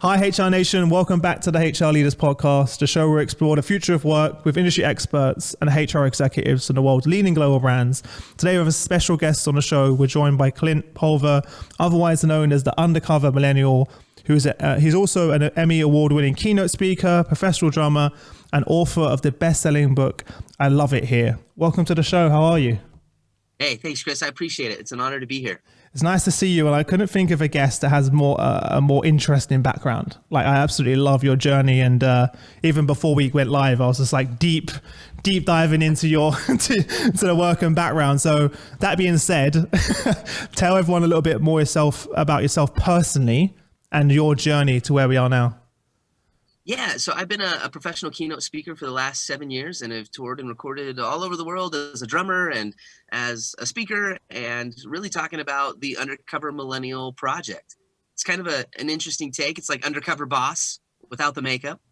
Hi, HR Nation. Welcome back to the HR Leaders Podcast, the show where we explore the future of work with industry experts and HR executives from the world's leading global brands. Today, we have a special guest on the show. We're joined by Clint Pulver, otherwise known as the Undercover Millennial, he's also an Emmy award-winning keynote speaker, professional drummer, and author of the best-selling book, I Love It Here. Welcome to the show. How are you? Hey, thanks, Chris. I appreciate it. It's an honor to be here. It's nice to see you, and I couldn't think of a guest that has a more interesting background. Like, I absolutely love your journey, and even before we went live, I was just like deep diving into your to the work and background. So that being said, tell everyone a little bit more about yourself personally and your journey to where we are now. Yeah, so I've been a professional keynote speaker for the last 7 years, and I've toured and recorded all over the world as a drummer and as a speaker, and really talking about the Undercover Millennial project. It's kind of an interesting take. It's like Undercover Boss without the makeup.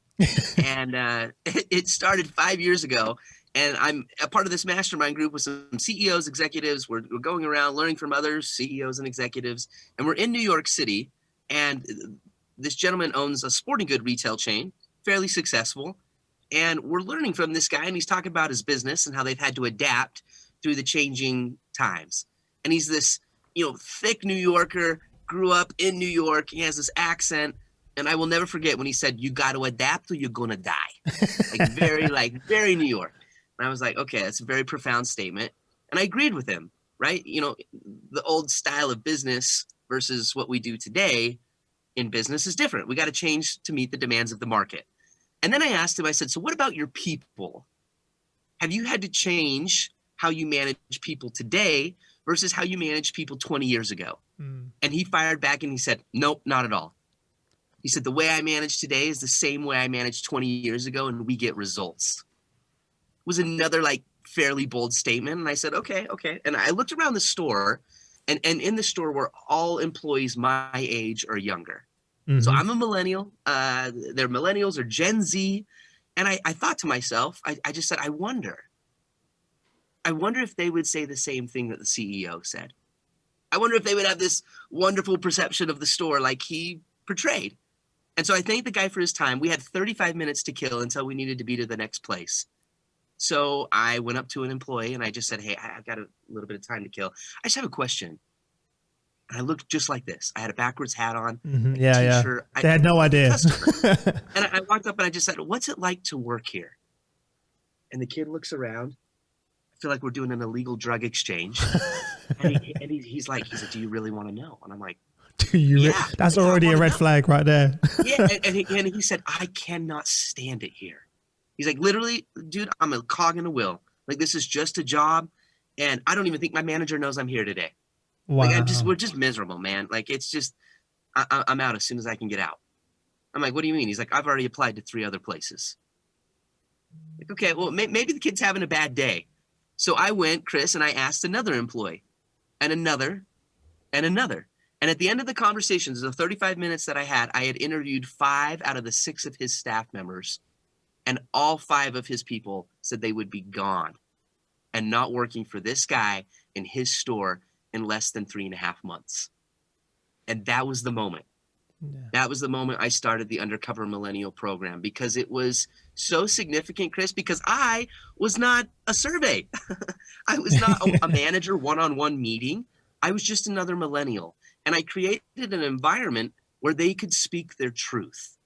And it started 5 years ago, and I'm a part of this mastermind group with some CEOs, executives. We're going around learning from others, CEOs and executives, and we're in New York City, and this gentleman owns a sporting good retail chain, fairly successful. And we're learning from this guy, and he's talking about his business and how they've had to adapt through the changing times. And he's this, thick New Yorker, grew up in New York. He has this accent. And I will never forget when he said, you got to adapt or you're going to die. Very New York. And I was like, okay, that's a very profound statement. And I agreed with him, right? The old style of business versus what we do today in business is different. We got to change to meet the demands of the market. And then I asked him, I said, so what about your people? Have you had to change how you manage people today versus how you managed people 20 years ago? And he fired back and he said, nope, not at all. He said, the way I manage today is the same way I managed 20 years ago, and we get results. It was another fairly bold statement. And I said, okay. And I looked around the store, and in the store were all employees my age or younger. Mm-hmm. So I'm a millennial. They're millennials or Gen Z. And I thought to myself, I just said, I wonder if they would say the same thing that the CEO said. I wonder if they would have this wonderful perception of the store like he portrayed. And so I thanked the guy for his time. We had 35 minutes to kill until we needed to be to the next place. So I went up to an employee and I just said, hey, I've got a little bit of time to kill. I just have a question. And I looked just like this. I had a backwards hat on, t-shirt. They had no idea. And I walked up and I just said, what's it like to work here? And the kid looks around. I feel like we're doing an illegal drug exchange. and he's like, do you really want to know? And I'm like, that's already a red flag right there. Yeah. And he said, I cannot stand it here. He's like, literally, dude, I'm a cog in a wheel. Like, this is just a job. And I don't even think my manager knows I'm here today. Wow. We're just miserable, man. Like, it's just, I'm out as soon as I can get out. I'm like, what do you mean? He's like, I've already applied to 3 other places. Like, okay, well, maybe the kid's having a bad day. So I went, Chris, and I asked another employee and another and another. And at the end of the conversations, the 35 minutes that I had interviewed 5 out of the 6 of his staff members. And all 5 of his people said they would be gone and not working for this guy in his store in less than 3.5 months. And that was the moment. Yeah. That was the moment I started the Undercover Millennial program, because it was so significant, Chris, because I was not a survey. I was not a manager one-on-one meeting. I was just another millennial. And I created an environment where they could speak their truth.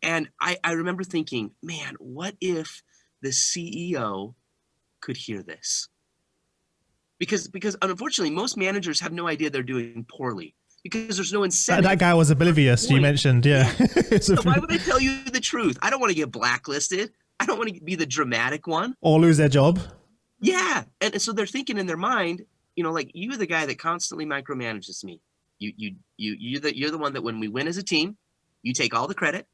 And I remember thinking, man, what if the CEO could hear this? Because unfortunately, most managers have no idea they're doing poorly because there's no incentive. That guy was oblivious, you mentioned, yeah. So why would they tell you the truth? I don't want to get blacklisted. I don't want to be the dramatic one. Or lose their job. Yeah. And so they're thinking in their mind, like, you're the guy that constantly micromanages me. You're the one that when we win as a team, you take all the credit.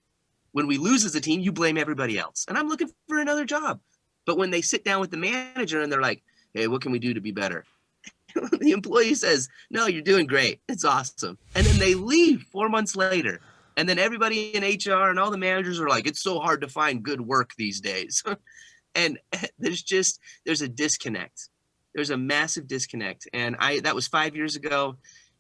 When we lose as a team, you blame everybody else. And I'm looking for another job. But when they sit down with the manager and they're like, hey, what can we do to be better? The employee says, no, you're doing great. It's awesome. And then they leave 4 months later. And then everybody in HR and all the managers are like, it's so hard to find good work these days. And there's a disconnect. There's a massive disconnect. And that was 5 years ago.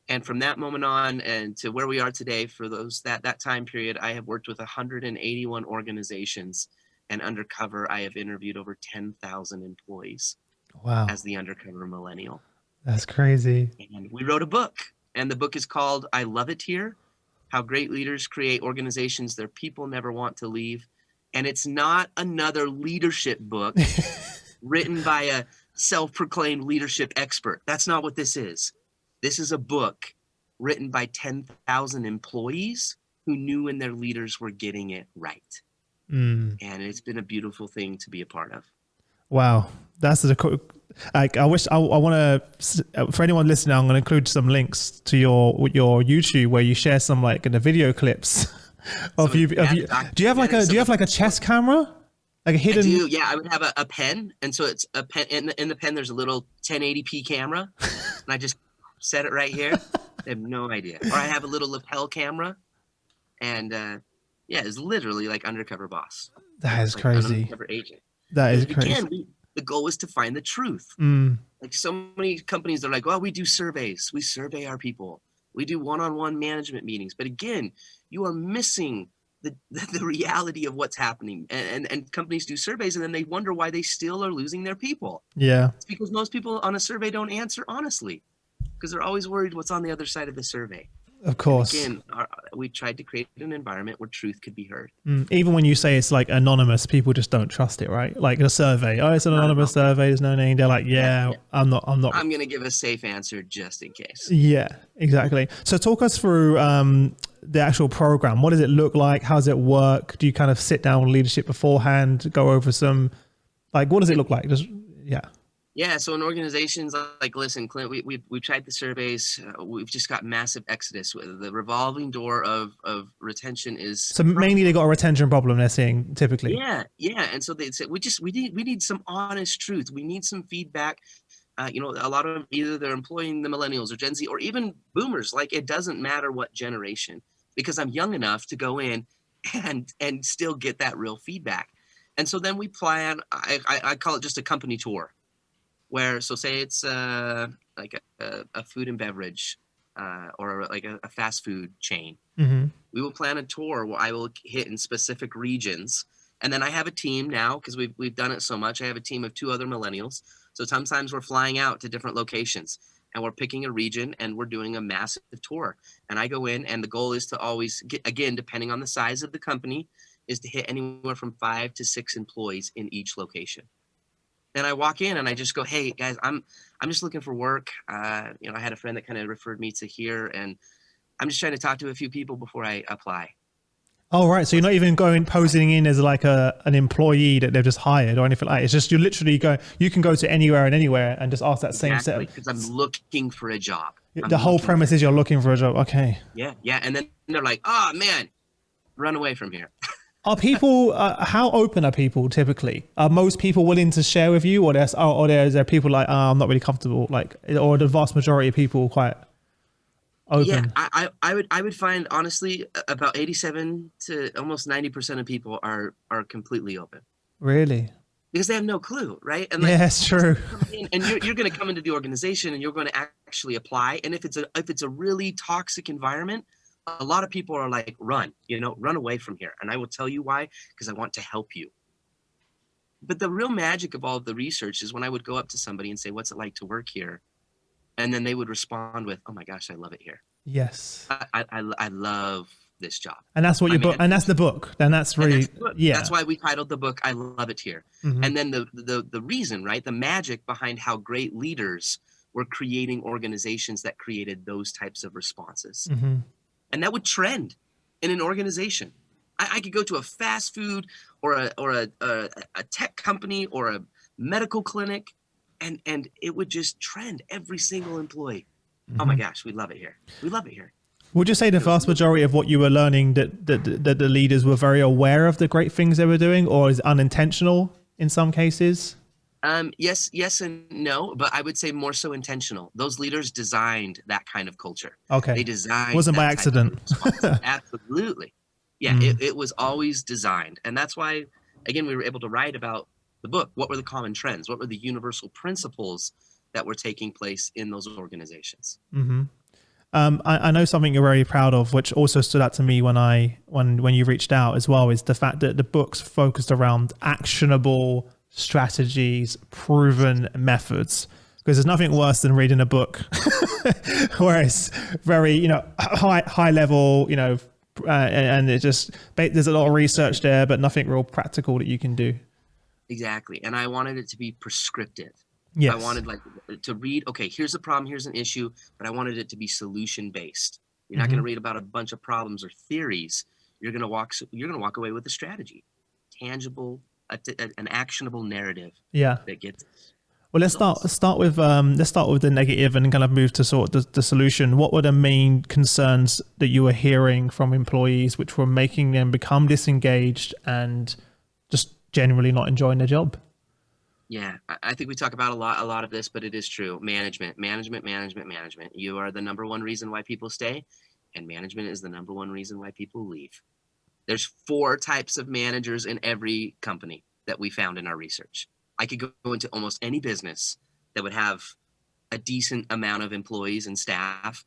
And from that moment on and to where we are today, for that time period, I have worked with 181 organizations, and Undercover, I have interviewed over 10,000 employees Wow. as the Undercover Millennial. That's crazy. And we wrote a book, and the book is called I Love It Here: How Great Leaders Create Organizations Their People Never Want to Leave. And it's not another leadership book written by a self-proclaimed leadership expert. That's not what this is. This is a book written by 10,000 employees who knew when their leaders were getting it right. And it's been a beautiful thing to be a part of. Wow. That's like, I want to, for anyone listening, I'm going to include some links to your YouTube where you share some like in the video clips of you. Do you have like a chest camera? Like a hidden? I do, yeah. I would have a pen. And so it's a pen. In the pen, there's a little 1080p camera. And I just set it right here. I have no idea. Or I have a little lapel camera. And yeah, it's literally like Undercover Boss. That is like crazy. An undercover agent. That is crazy. Again, the goal is to find the truth. Like so many companies, they're like, well, we do surveys. We survey our people. We do one-on-one management meetings. But again, you are missing the reality of what's happening. And companies do surveys and then they wonder why they still are losing their people. Yeah. It's because most people on a survey don't answer honestly because they're always worried what's on the other side of the survey. Of course. And again, we tried to create an environment where truth could be heard. Even when you say it's like anonymous, people just don't trust it, right? Like a survey. Oh, it's an anonymous survey. There's no name. They're like, yeah. I'm not. I'm going to give a safe answer just in case. Yeah, exactly. So talk us through the actual program. What does it look like? How does it work? Do you kind of sit down with leadership beforehand, go over some, like, what does it look like? Just, yeah. Yeah, so in organizations like, listen, Clint, we've tried the surveys. We've just got massive exodus. The revolving door of retention is so mainly they got a retention problem they're seeing typically. Yeah, and so they say we need some honest truth. We need some feedback. A lot of them, either they're employing the millennials or Gen Z or even boomers. Like it doesn't matter what generation, because I'm young enough to go in and still get that real feedback. And so then we plan. I call it just a company tour. Where, so say it's like a food and beverage or like a fast food chain. We will plan a tour where I will hit in specific regions. And then I have a team now, because we've done it so much. I have a team of 2 other millennials. So sometimes we're flying out to different locations and we're picking a region and we're doing a massive tour. And I go in and the goal is to always get, again, depending on the size of the company, is to hit anywhere from 5 to 6 employees in each location. And I walk in and I just go, hey guys, I'm just looking for work. I had a friend that kind of referred me to here, and I'm just trying to talk to a few people before I apply. Oh, right. So you're not even posing in as like an employee that they've just hired or anything like that. It's just you literally you can go to anywhere and just ask that same set. Because I'm looking for a job. The whole premise is you're looking for a job. Okay. Yeah. And then they're like, oh man, run away from here. Are people, how open are people typically? Are most people willing to share with you, or there people like, I'm not really comfortable, like, or the vast majority of people quite open? Yeah, I would find, honestly, about 87 to almost 90% of people are completely open. Really? Because they have no clue, right? And yeah, that's true. And you're going to come into the organization and you're going to actually apply. And if it's a really toxic environment, a lot of people are like, run away from here. And I will tell you why, because I want to help you. But the real magic of all of the research is when I would go up to somebody and say, what's it like to work here? And then they would respond with, oh my gosh, I love it here. Yes. I love this job. And that's what your book, and that's the book. And that's really, yeah. That's why we titled the book, I Love It Here. And then the reason, right? The magic behind how great leaders were creating organizations that created those types of responses. And that would trend in an organization. I could go to a fast food or a tech company or a medical clinic, and it would just trend every single employee. Oh my gosh, we love it here. We love it here. Would you say the vast majority of what you were learning that the leaders were very aware of the great things they were doing, or is it unintentional in some cases? Yes and no, but I would say more so intentional. Those leaders designed that kind of culture. Okay. They designed. Wasn't by accident. Absolutely. Yeah, it was always designed. And that's why, again, we were able to write about the book. What were the common trends? What were the universal principles that were taking place in those organizations? I know something you're very proud of, which also stood out to me when you reached out as well, is the fact that the book's focused around actionable strategies, proven methods. Because there's nothing worse than reading a book where it's very, high level, and it just, there's a lot of research there, but nothing real practical that you can do. Exactly. And I wanted it to be prescriptive. Yes. I wanted to read, okay, here's a problem, here's an issue, but I wanted it to be solution based. You're not going to read about a bunch of problems or theories. You're going to walk away with a strategy, tangible, an actionable narrative. Yeah. That gets. Well, let's start with the negative and kind of move to sort of the solution. What were the main concerns that you were hearing from employees which were making them become disengaged and just generally not enjoying their job? Yeah, I think we talk about a lot of this, but it is true. Management. You are the number one reason why people stay, and management is the number one reason why people leave. There's 4 types of managers in every company that we found in our research. I could go into almost any business that would have a decent amount of employees and staff.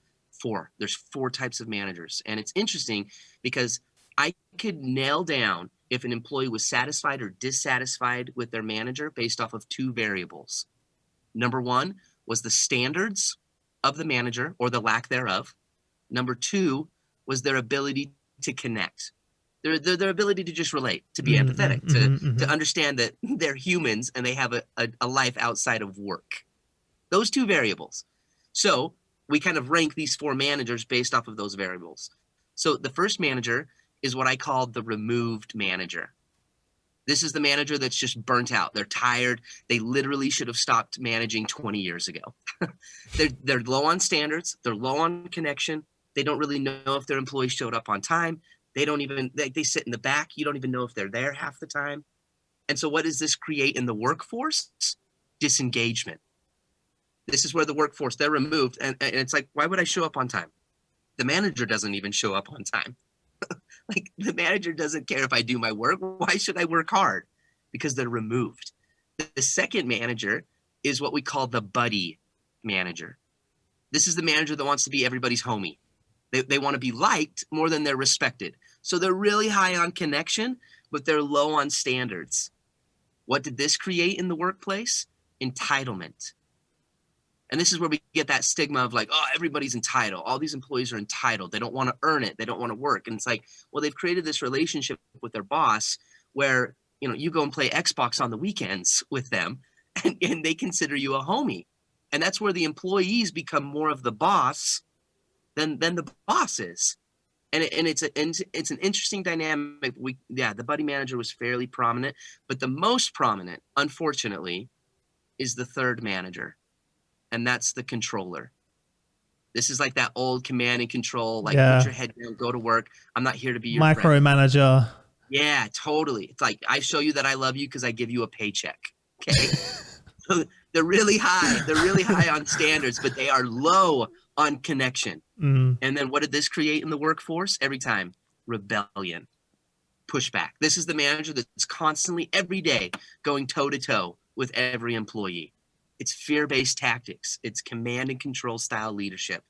There's 4 types of managers. And it's interesting because I could nail down if an employee was satisfied or dissatisfied with their manager based off of 2 variables. Number 1 was the standards of the manager or the lack thereof. Number 2 was their ability to connect. Their ability to just relate, to be empathetic, to understand that they're humans and they have a life outside of work. Those 2 variables. So we kind of rank these 4 managers based off of those variables. So the first manager is what I call the removed manager. This is the manager that's just burnt out. They're tired. They literally should have stopped managing 20 years ago. They're low on standards. They're low on connection. They don't really know if their employees showed up on time. They sit in the back. You don't even know if they're there half the time. And so what does this create in the workforce? Disengagement. This is where the workforce, they're removed. And it's like, why would I show up on time? The manager doesn't even show up on time. Like, the manager doesn't care if I do my work. Why should I work hard? Because they're removed. The second manager is what we call the buddy manager. This is the manager that wants to be everybody's homie. They want to be liked more than they're respected. So they're really high on connection, but they're low on standards. What did this create in the workplace? Entitlement. And this is where we get that stigma of like, oh, everybody's entitled. All these employees are entitled. They don't want to earn it. They don't want to work. And it's like, well, they've created this relationship with their boss where, you go and play Xbox on the weekends with them and they consider you a homie. And that's where the employees become more of the boss than the boss is. And it's an interesting dynamic. The buddy manager was fairly prominent, but the most prominent, unfortunately, is the third manager. And that's the controller. This is like that old command and control, like put your head down, go to work. I'm not here to be your micromanager. Yeah, totally. It's like, I show you that I love you because I give you a paycheck. Okay. So they're really high. They're really high on standards, but they are low on connection. And then what did this create in the workforce? Every time, rebellion, pushback. This is the manager that's constantly every day going toe to toe with every employee. It's fear-based tactics. It's command and control style leadership.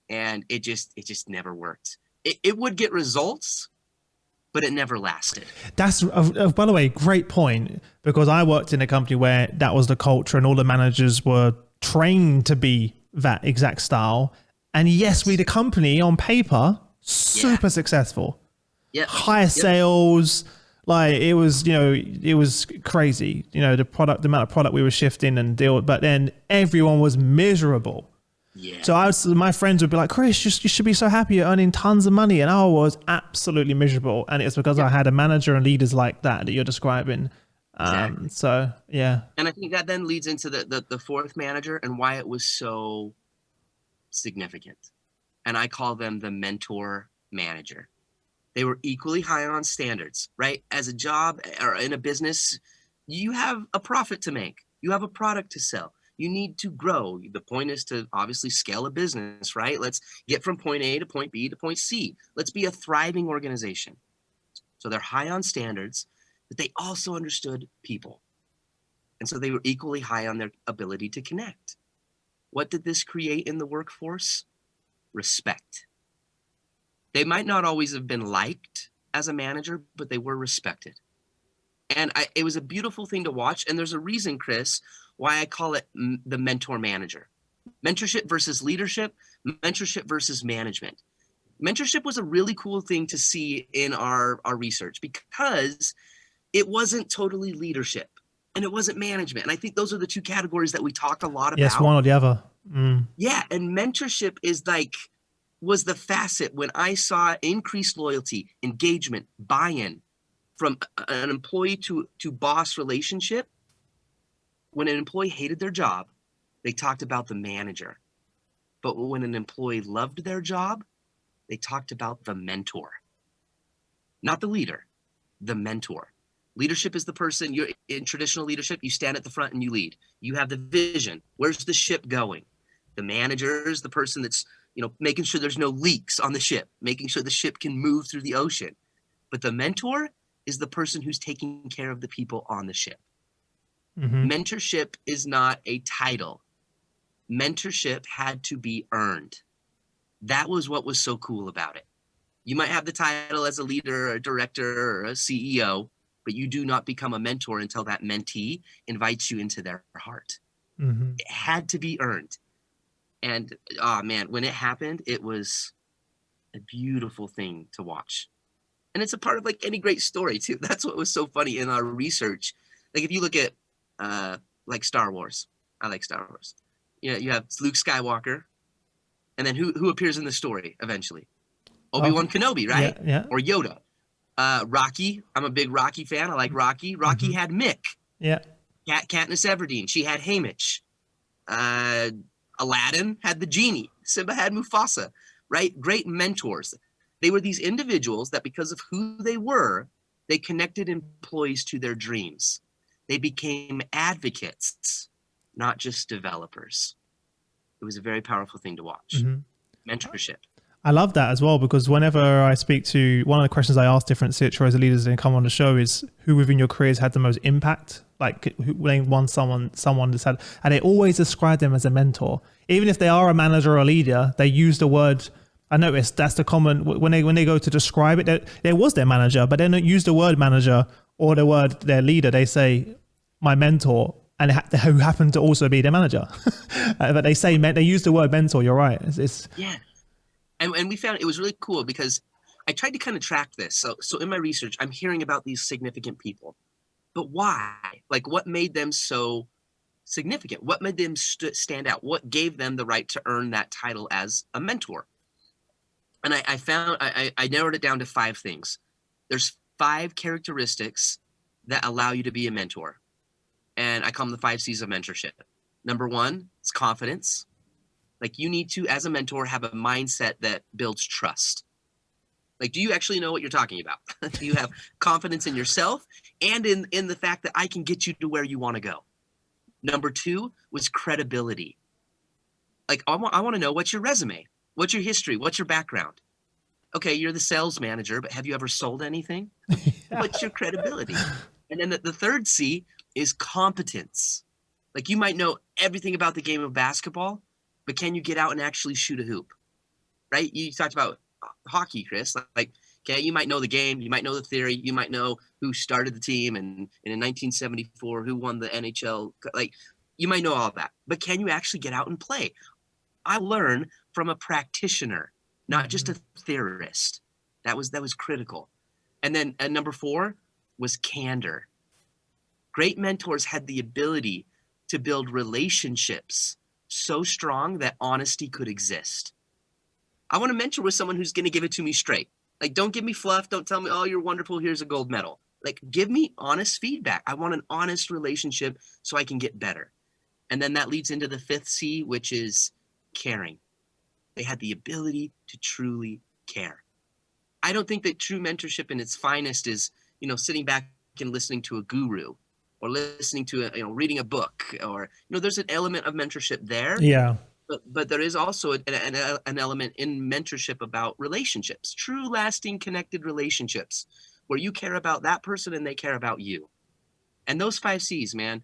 And it just never worked. It would get results, but it never lasted. That's, by the way, great point, because I worked in a company where that was the culture and all the managers were trained to be that exact style. And yes, we, the company on paper, super successful. Yeah. Higher sales. Like it was crazy, the amount of product we were shifting and but then everyone was miserable. Yeah. So my friends would be like, Chris, you should be so happy, you're earning tons of money. And I was absolutely miserable. And it's because I had a manager and leaders like that you're describing. Exactly. So, yeah. And I think that then leads into the fourth manager and why it was so significant. And I call them the mentor manager. They were equally high on standards, right? As a job or in a business, you have a profit to make. You have a product to sell. You need to grow. The point is to obviously scale a business, right? Let's get from point A to point B to point C. Let's be a thriving organization. So they're high on standards, but they also understood people. And so they were equally high on their ability to connect. What did this create in the workforce? respect. They might not always have been liked as a manager, but they were respected. And it was a beautiful thing to watch. And there's a reason, Chris, why I call it the mentor manager. Mentorship versus leadership, mentorship versus management. Mentorship was a really cool thing to see in our research because it wasn't totally leadership and it wasn't management. And I think those are the two categories that we talk a lot about. Yes, one or the other. Yeah, and mentorship was the facet when I saw increased loyalty, engagement, buy-in from an employee to boss relationship. When an employee hated their job, they talked about the manager. But when an employee loved their job, they talked about the mentor. Not the leader, the mentor. Leadership is the person, you're in traditional leadership, you stand at the front and you lead. You have the vision. Where's the ship going? The manager is the person that's, making sure there's no leaks on the ship, making sure the ship can move through the ocean. But the mentor is the person who's taking care of the people on the ship. Mm-hmm. Mentorship is not a title. Mentorship had to be earned. That was what was so cool about it. You might have the title as a leader, or a director, or a CEO, but you do not become a mentor until that mentee invites you into their heart. Mm-hmm. It had to be earned. And, oh man, when it happened, it was a beautiful thing to watch. And it's a part of like any great story too. That's what was so funny in our research. Like if you look at like Star Wars, I like Star Wars. You have Luke Skywalker, and then who appears in the story eventually? Obi-Wan Kenobi, right? Yeah. Or Yoda. Rocky, I'm a big Rocky fan. I like Rocky. Rocky had Mick. Yeah. Katniss Everdeen, she had Haymitch. Aladdin had the genie. Simba had Mufasa, right? Great mentors. They were these individuals that because of who they were, they connected employees to their dreams. They became advocates, not just developers. It was a very powerful thing to watch. Mm-hmm. Mentorship. I love that as well, because whenever I speak to, one of the questions I ask different Citroës leaders that come on the show is who within your careers had the most impact? Like name someone that's had, and they always describe them as a mentor. Even if they are a manager or a leader, they use the word, I noticed that's the common, when they go to describe it, there was their manager, but they don't use the word manager or the word their leader. They say my mentor, and who happened to also be their manager. But they use the word mentor. You're right. Yeah. And we found it was really cool because I tried to kind of track this. So in my research, I'm hearing about these significant people, but why? Like what made them so significant? What made them stand out? What gave them the right to earn that title as a mentor? And I found, I narrowed it down to 5 things. There's 5 characteristics that allow you to be a mentor. And I call them the 5 Cs of mentorship. Number 1 is confidence. Like you need to, as a mentor, have a mindset that builds trust. Like, do you actually know what you're talking about? Do you have confidence in yourself and in the fact that I can get you to where you want to go? Number 2 was credibility. Like, I want to know, what's your resume? What's your history? What's your background? Okay, you're the sales manager, but have you ever sold anything? What's your credibility? And then the 3rd C is competence. Like you might know everything about the game of basketball, but can you get out and actually shoot a hoop? Right? You talked about hockey, Chris. Like, okay, you might know the game, you might know the theory, you might know who started the team and in 1974, who won the NHL. Like, you might know all that, but can you actually get out and play? I learned from a practitioner, not just a theorist. That was critical. And then number 4 was candor. Great mentors had the ability to build relationships so strong that honesty could exist. I want to mentor with someone who's going to give it to me straight. Like, don't give me fluff. Don't tell me, oh, you're wonderful, here's a gold medal. Like, give me honest feedback. I want an honest relationship so I can get better. And then that leads into the 5th C, which is caring. They had the ability to truly care. I don't think that true mentorship in its finest is, sitting back and listening to a guru or listening to reading a book, or, there's an element of mentorship there. Yeah. But there is also an element in mentorship about relationships, true, lasting, connected relationships where you care about that person and they care about you. And those 5 C's, man,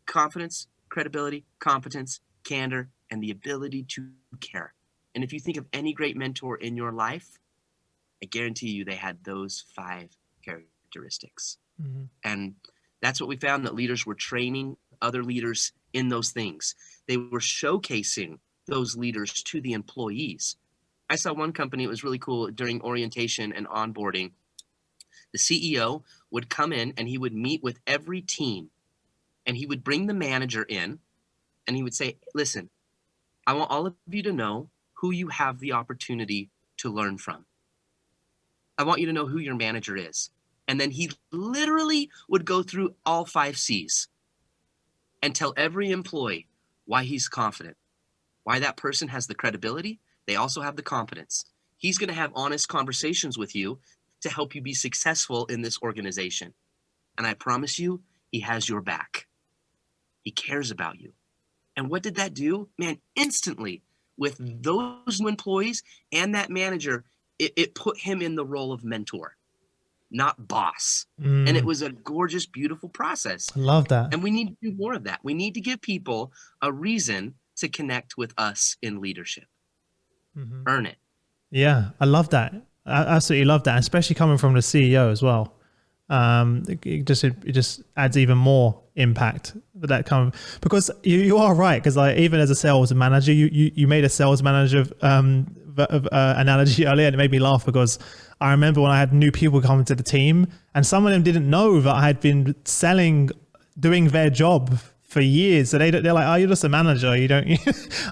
confidence, credibility, competence, candor, and the ability to care. And if you think of any great mentor in your life, I guarantee you they had those 5 characteristics. Mm-hmm. And that's what we found, that leaders were training other leaders in those things. They were showcasing those leaders to the employees. I saw one company, it was really cool, during orientation and onboarding. The CEO would come in and he would meet with every team, and he would bring the manager in and he would say, listen, I want all of you to know who you have the opportunity to learn from. I want you to know who your manager is. And then he literally would go through all 5 Cs and tell every employee why he's confident, why that person has the credibility. They also have the competence. He's going to have honest conversations with you to help you be successful in this organization. And I promise you, he has your back. He cares about you. And what did that do? Man, instantly, with those new employees and that manager, it put him in the role of mentor, not boss. And it was a gorgeous, beautiful process. I love that. And we need to do more of that. We need to give people a reason to connect with us in leadership. Mm-hmm. Earn it. Yeah, I love that. I absolutely love that, especially coming from the CEO as well. It just adds even more impact with that because you are right, because like even as a sales manager, you made a sales manager analogy earlier, and it made me laugh because I remember when I had new people coming to the team and some of them didn't know that I had been doing their job for years. So they're like, oh, you're just a manager. You don't,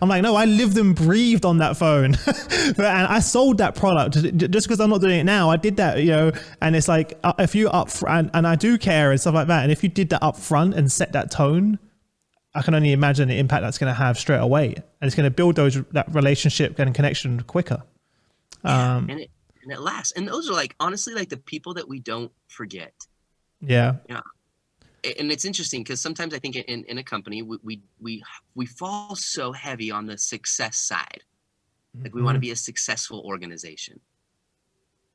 I'm like, no, I lived and breathed on that phone. And I sold that product just because I'm not doing it now. I did that, and it's like, if you up front, and I do care and stuff like that. And if you did that up front and set that tone, I can only imagine the impact that's going to have straight away. And it's going to build that relationship and connection quicker. Yeah, and it lasts. And those are like, honestly, like the people that we don't forget. Yeah. Yeah. And it's interesting because sometimes I think in a company, we fall so heavy on the success side. Like we want to be a successful organization.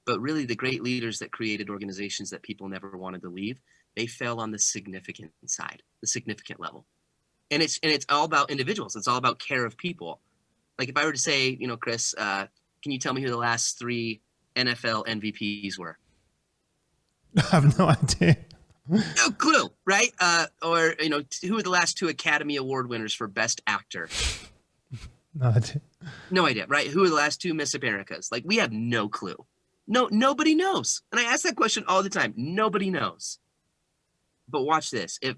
But really the great leaders that created organizations that people never wanted to leave, they fell on the significant side, the significant level. And it's all about individuals. It's all about care of people. Like if I were to say, Chris, can you tell me who the last 3 NFL MVPs were? I have no idea. No clue, right? Or who are the last 2 Academy Award winners for Best Actor? No idea. No idea, right? Who are the last 2 Miss Americas? Like we have no clue. No, nobody knows. And I ask that question all the time. Nobody knows. But watch this. If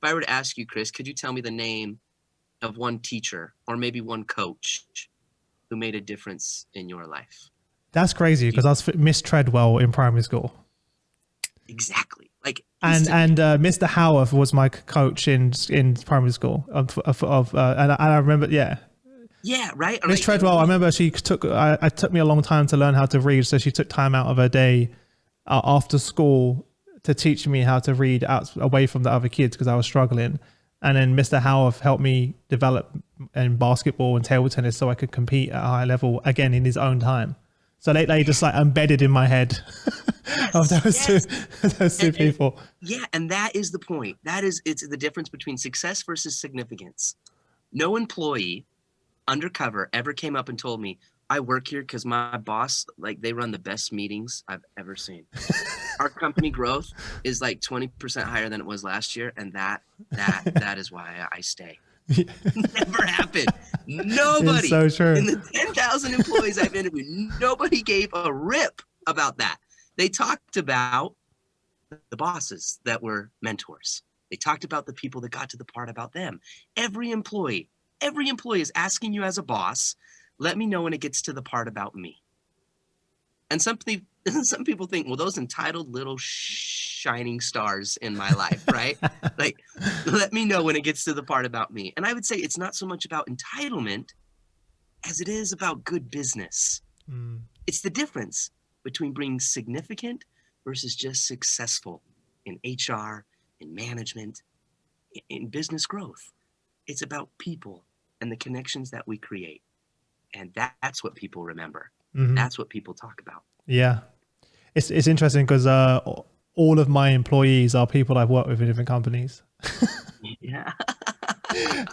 I were to ask you, Chris, could you tell me the name of one teacher or maybe one coach who made a difference in your life? That's crazy because I was Miss Treadwell in primary school. Exactly. Like and Mr. Howarth was my coach in primary school and I remember, yeah, right. Miss Treadwell, I remember she took me a long time to learn how to read, so she took time out of her day after school to teach me how to read away from the other kids because I was struggling. And then Mr. Howarth helped me develop in basketball and table tennis so I could compete at a high level again in his own time. So they just like embedded in my head of those two people. Yeah, and that is the point. It's the difference between success versus significance. No employee undercover ever came up and told me, I work here because my boss, like they run the best meetings I've ever seen. Our company growth is like 20% higher than it was last year. And that is why I stay. Never happened. Nobody so true. in the 10,000 employees I've interviewed, nobody gave a rip about that. They talked about the bosses that were mentors. They talked about the people that got to the part about them. Every employee is asking you as a boss, let me know when it gets to the part about me. And some people think, well, those entitled little shining stars in my life, right? Like, let me know when it gets to the part about me. And I would say it's not so much about entitlement as it is about good business. It's the difference between being significant versus just successful in HR, in management, in business growth. It's about people and the connections that we create. And that's what people remember. Mm-hmm. That's what people talk about. Yeah. It's interesting because all of my employees are people I've worked with in different companies. Yeah.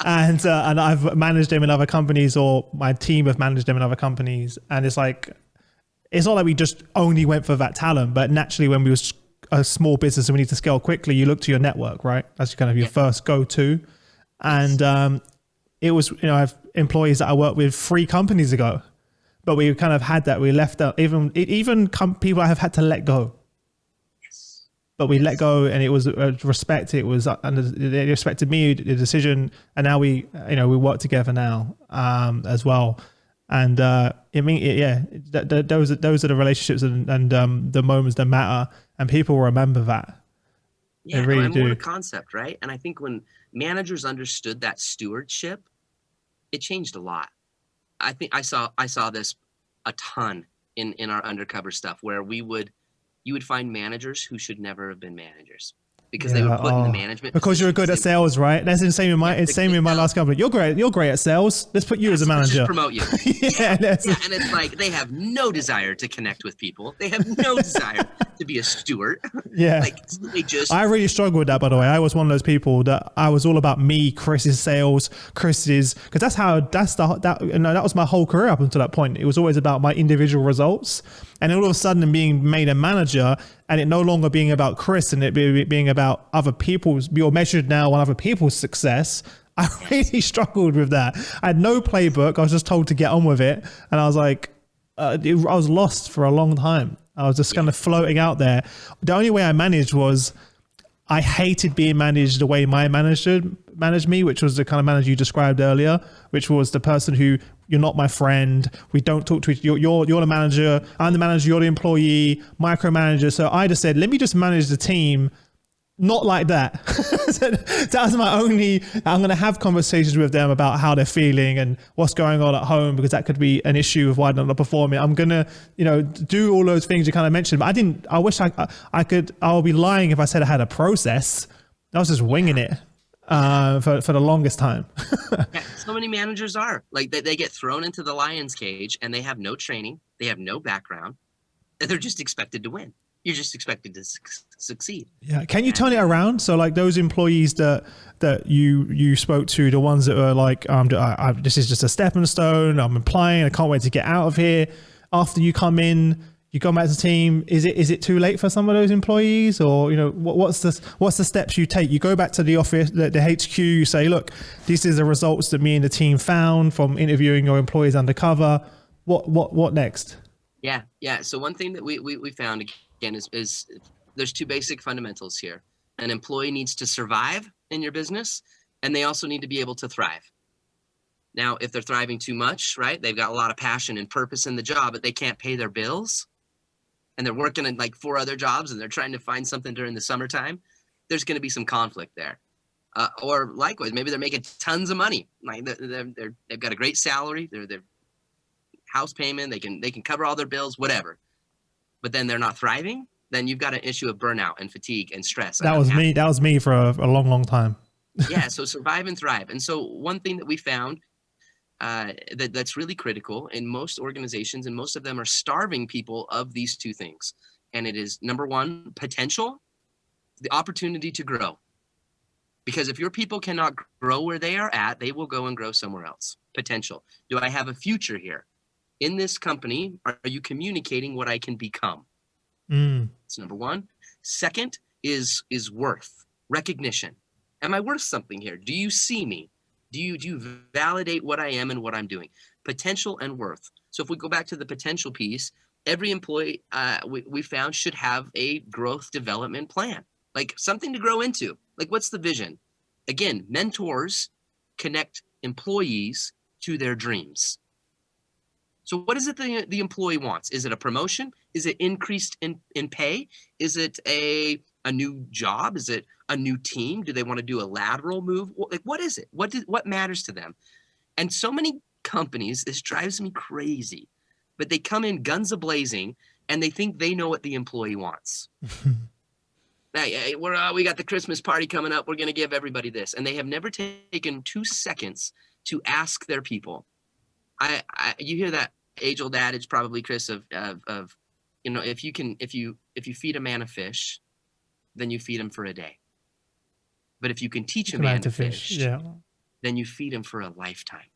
And I've managed them in other companies, or my team have managed them in other companies. And it's like, it's not like we just only went for that talent, but naturally when we was a small business and we need to scale quickly, you look to your network, right? That's kind of your first go-to. And it was, I have employees that I worked with 3 companies ago, but we kind of had that. We left out even people I have had to let go. But we let go, and it was respect. It was they respected me, the decision, and now we work together now as well. And those are the relationships and the moments that matter, and people will remember that. Yeah, they really do. What a concept, right? And I think when managers understood that stewardship, it changed a lot. I think I saw this a ton in our undercover stuff, where you would find managers who should never have been managers because they were put in the management because you're good at sales, right? That's the same in my last company. You're great at sales. Let's put you as a manager. Just promote you. And it's like they have no desire to connect with people. They have no desire to be a steward. Yeah. I really struggled with that, by the way. I was one of those people that I was all about me, Chris's sales, because that was my whole career up until that point. It was always about my individual results. And all of a sudden being made a manager, and it no longer being about Chris and it being about other people's, you're measured now on other people's success. I really struggled with that. I had no playbook. I was just told to get on with it. And I was like, I was lost for a long time. I was just kind of floating out there. The only way I managed was I hated being managed the way my manager managed me, which was the kind of manager you described earlier, which was the person who, you're not my friend. We don't talk to each other. You're the manager. I'm the manager. You're the employee, micromanager. So I just said, let me just manage the team. Not like that. So that was my only, I'm going to have conversations with them about how they're feeling and what's going on at home, because that could be an issue of why they're not performing. I'm going to, do all those things you kind of mentioned, but I wish I could, I'll be lying if I said I had a process. I was just winging it for the longest time. So many managers are like, they get thrown into the lion's cage and they have no training. They have no background, and they're just expected to win. You're just expected to succeed. Yeah. Can you turn it around? So like those employees that you spoke to, the ones that are like, this is just a stepping stone. I'm applying. I can't wait to get out of here. After you come in, you come back to the team. Is it too late for some of those employees, or what's the steps you take? You go back to the office, the HQ. You say, look, these are the results that me and the team found from interviewing your employees undercover. What next? Yeah. So one thing that we found again is there's 2 basic fundamentals here. An employee needs to survive in your business, and they also need to be able to thrive. Now, if they're thriving too much, right? They've got a lot of passion and purpose in the job, but they can't pay their bills, and they're working in like 4 other jobs, and they're trying to find something during the summertime. There's going to be some conflict there. Or likewise, maybe they're making tons of money. Like they've got a great salary. They're house payment. They can cover all their bills, whatever. But then they're not thriving. Then you've got an issue of burnout and fatigue and stress. That was me. That was me for a long time. Yeah. So survive and thrive. And so one thing that we found that's really critical in most organizations, and most of them are starving people of these 2 things. And it is, number 1, potential, the opportunity to grow. Because if your people cannot grow where they are at, they will go and grow somewhere else. Potential. Do I have a future here? In this company, are you communicating what I can become? It's number 1. Second is worth, recognition. Am I worth something here? Do you see me? Do you validate what I am and what I'm doing? Potential and worth. So if we go back to the potential piece, every employee we found should have a growth development plan, like something to grow into. Like, what's the vision? Again, mentors connect employees to their dreams. So what is it the employee wants? Is it a promotion? Is it increased in pay? Is it a new job? Is it a new team? Do they want to do a lateral move? Like, what is it? What matters to them? And so many companies, this drives me crazy, but they come in guns a-blazing and they think they know what the employee wants. Hey, we got the Christmas party coming up. We're going to give everybody this. And they have never taken 2 seconds to ask their people. You hear that age-old adage, probably, Chris, of if you feed a man a fish, then you feed him for a day. But if you can teach a man to fish, then you feed them for a lifetime.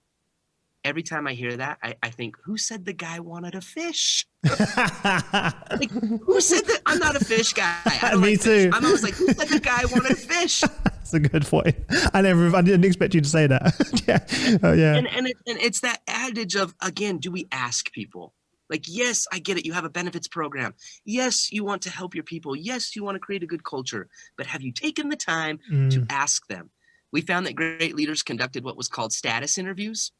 Every time I hear that, I think, who said the guy wanted a fish? Like, who said that? I'm not a fish guy. I don't Me like fish. too. I'm always like, who said the guy wanted a fish? That's a good point. I didn't expect you to say that. Yeah. And it's that adage of, again, do we ask people? Like, yes, I get it. You have a benefits program. Yes, you want to help your people. Yes, you want to create a good culture. But have you taken the time to ask them? We found that great leaders conducted what was called status interviews.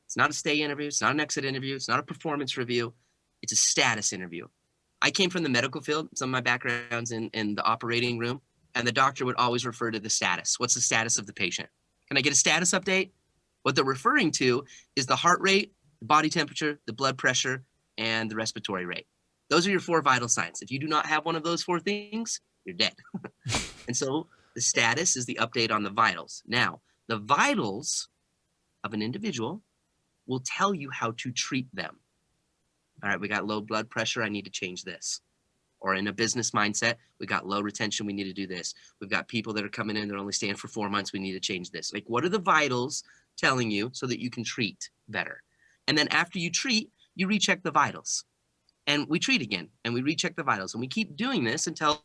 It's not a stay interview. It's not an exit interview. It's not a performance review. It's a status interview. I came from the medical field, some of my background's in the operating room, and the doctor would always refer to the status. What's the status of the patient? Can I get a status update? What they're referring to is the heart rate, the body temperature, the blood pressure, and the respiratory rate. Those are your 4 vital signs. If you do not have one of those 4 things, you're dead. And so the status is the update on the vitals. Now, the vitals of an individual will tell you how to treat them. All right, we got low blood pressure, I need to change this. Or in a business mindset, we got low retention, we need to do this. We've got people that are coming in, they're only staying for 4 months, we need to change this. Like, what are the vitals telling you so that you can treat better? And then after you treat, you recheck the vitals. And we treat again, and we recheck the vitals. And we keep doing this until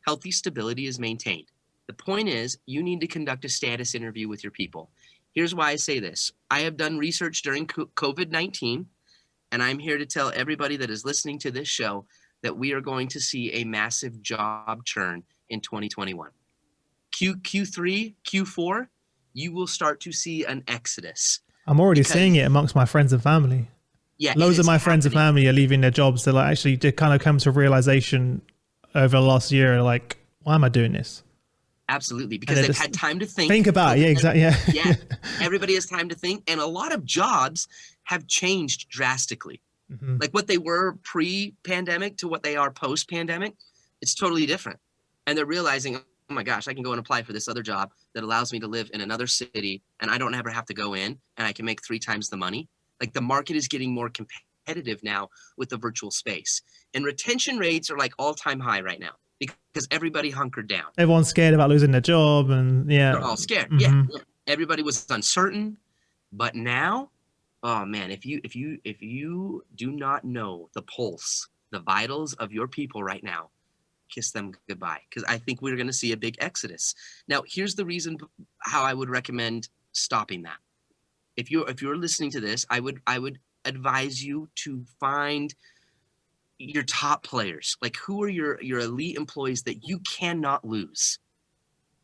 healthy stability is maintained. The point is, you need to conduct a status interview with your people. Here's why I say this. I have done research during COVID-19, and I'm here to tell everybody that is listening to this show that we are going to see a massive job churn in 2021. Q3, Q4, you will start to see an exodus. I'm already seeing it amongst my friends and family. Yeah, loads of my friends and family are leaving their jobs. They're like, actually did kind of come to a realization over the last year, like, why am I doing this? Absolutely, because they've had time to think about it. Yeah, exactly. Yeah, everybody has time to think, and a lot of jobs have changed drastically. Like what they were pre-pandemic to what they are post-pandemic, it's totally different. And they're realizing, oh my gosh, I can go and apply for this other job that allows me to live in another city, and I don't ever have to go in, and I can make 3 times the money. Like, the market is getting more competitive now with the virtual space, and retention rates are like all-time high right now, because everybody hunkered down. Everyone's scared about losing their job, and they're all scared. Yeah, everybody was uncertain, but now, oh man, if you do not know the pulse, the vitals of your people right now, kiss them goodbye, because I think we're going to see a big exodus. Now, here's the reason how I would recommend stopping that. If you're listening to this, I would advise you to find your top players. Like, who are your elite employees that you cannot lose?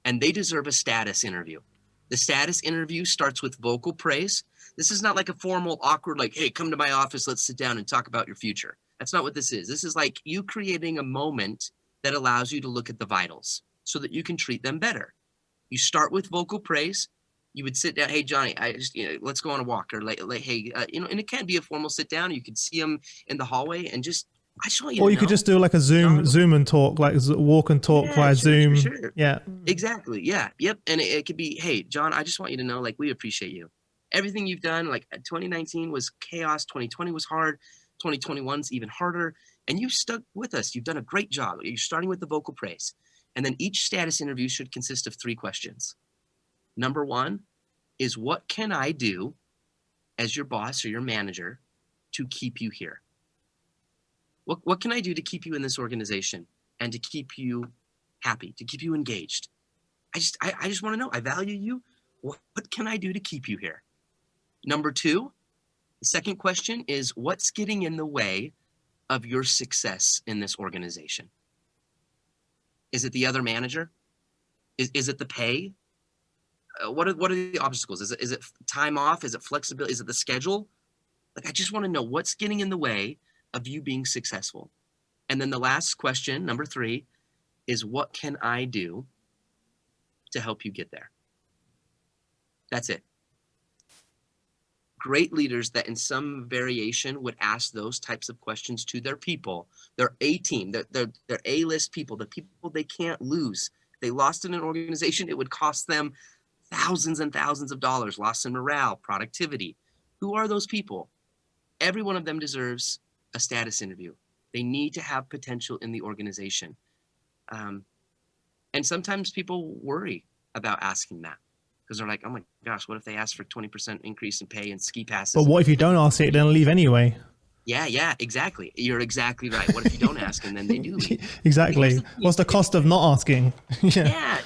And they deserve a status interview. The status interview starts with vocal praise. This is not like a formal, awkward, like, hey, come to my office, let's sit down and talk about your future. That's not what this is. This is like you creating a moment that allows you to look at the vitals so that you can treat them better. You start with vocal praise. You would sit down, hey, Johnny, I just, let's go on a walk, or like hey, and it can't be a formal sit down. You could see them in the hallway and just, I just want you to know. Or you could just do like a Zoom and talk, like walk and talk via Zoom. Sure. Yeah. Exactly. Yeah. Yep. And it could be, hey, John, I just want you to know, like, we appreciate you. Everything you've done, like 2019 was chaos. 2020 was hard. 2021's even harder. And you've stuck with us. You've done a great job. You're starting with the vocal praise. And then each status interview should consist of 3 questions. Number 1 is, what can I do as your boss or your manager to keep you here? What can I do to keep you in this organization and to keep you happy, to keep you engaged? I just want to know, I value you. What can I do to keep you here? Number 2, the second question is, what's getting in the way of your success in this organization? Is it the other manager? Is it the pay? What are the obstacles? Is it time off? Is it flexibility? Is it the schedule? Like, I just want to know what's getting in the way of you being successful. And then the last question, number 3, is, what can I do to help you get there? That's it. Great leaders that in some variation would ask those types of questions to their people, their A team, their A-list people, the people they can't lose. If they lost in an organization, it would cost them thousands and thousands of dollars, loss in morale, productivity. Who are those people? Every one of them deserves a status interview. They need to have potential in the organization. And sometimes people worry about asking that. because they're like, oh my gosh, what if they ask for 20% increase in pay and ski passes? But what if you don't ask it, then leave anyway? Yeah, exactly. You're exactly right. What if you don't ask and then they do leave? Exactly. What's the cost of not asking? Yeah.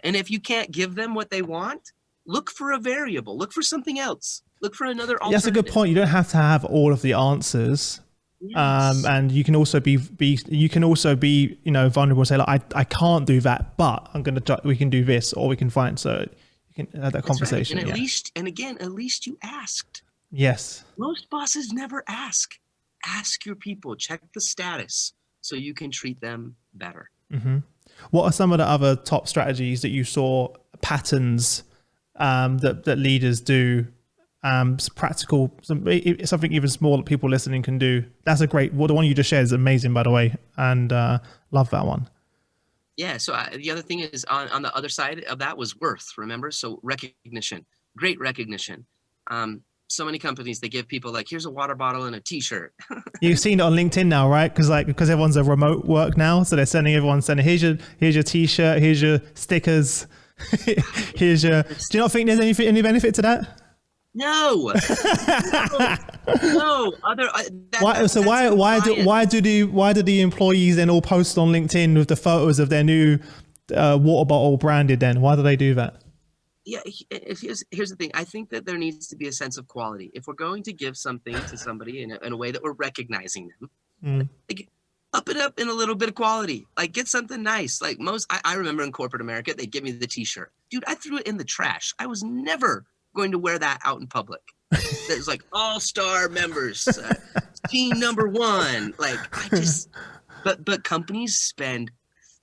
And if you can't give them what they want, look for a variable. Look for something else. Look for another alternative. That's a good point. You don't have to have all of the answers. Yes. And you can also be vulnerable and say, like, I can't do that, but we can do this, or we can find, so you can have that conversation. Right. And at least you asked. Yes. Most bosses never ask. Ask your people, check the status so you can treat them better. Mm-hmm. What are some of the other top strategies that you saw, patterns that leaders do? Practical, something even small that people listening can do. That's a great, the one you just shared is amazing, by the way, and love that one. Yeah, so the other thing is on the other side of that was worth, remember? So recognition, great recognition. So many companies, they give people like, here's a water bottle and a t-shirt. You've seen it on LinkedIn now, right? Because everyone's a remote work now, so they're sending here's your t-shirt, here's your stickers, here's your. Do you not think there's any benefit to that? No. Why do the employees then all post on LinkedIn with the photos of their new water bottle branded? Then why do they do that? Yeah, here's the thing. I think that there needs to be a sense of quality. If we're going to give something to somebody in a way that we're recognizing them, like, up it up in a little bit of quality. Like, get something nice. Like I remember in corporate America, they'd give me the t-shirt. Dude, I threw it in the trash. I was never going to wear that out in public. There's like all-star members, team number 1. Like, but companies spend